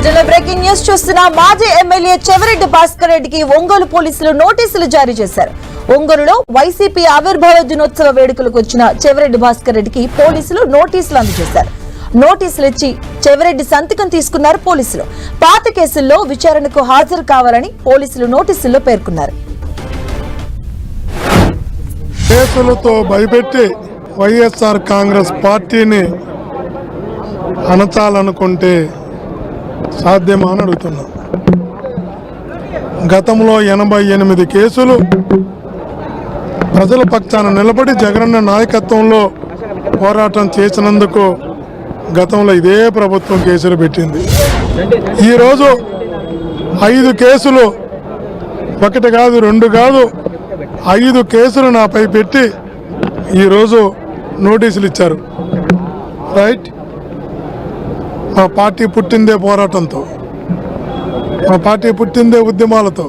Breaking news చూస్తున్న మాజీ MLA Chevireddy Bhaskar రెడ్డికి ఒంగోలు పోలీసులు నోటీసులు జారీ చేశారు. ఒంగోలులో వైసీపీ ఆవిర్భావ దినోత్సవ వేడుకలకు వచ్చిన చెవిరెడ్డి భాస్కర్ రెడ్డికి పోలీసులు నోటీసులు అందజేశారు. నోటీసులు ఇచ్చి చెవిరెడ్డి సంతకం తీసుకున్నారు పోలీసులు. పాత కేసుల్లో విచారణకు హాజరు కావాలని పోలీసులు నోటీసుల్లో పేర్కొన్నారు. కేసులతో భయపెట్టి వైఎస్ఆర్ కాంగ్రెస్ పార్టీని అణచాలనుకుంటే సాధ్యమా అని అడుగుతున్నా. గతంలో 88 కేసులు ప్రజల పక్షాన నిలబడి జగనన్న నాయకత్వంలో పోరాటం చేసినందుకు గతంలో ఇదే ప్రభుత్వం కేసులు పెట్టింది. ఈరోజు 5 కేసులు, 1 కాదు 2 కాదు 5 కేసులు నాపై పెట్టి ఈరోజు నోటీసులు ఇచ్చారు. రైట్, మా పార్టీ పుట్టిందే పోరాటంతో, మా పార్టీ పుట్టిందే ఉద్యమాలతో.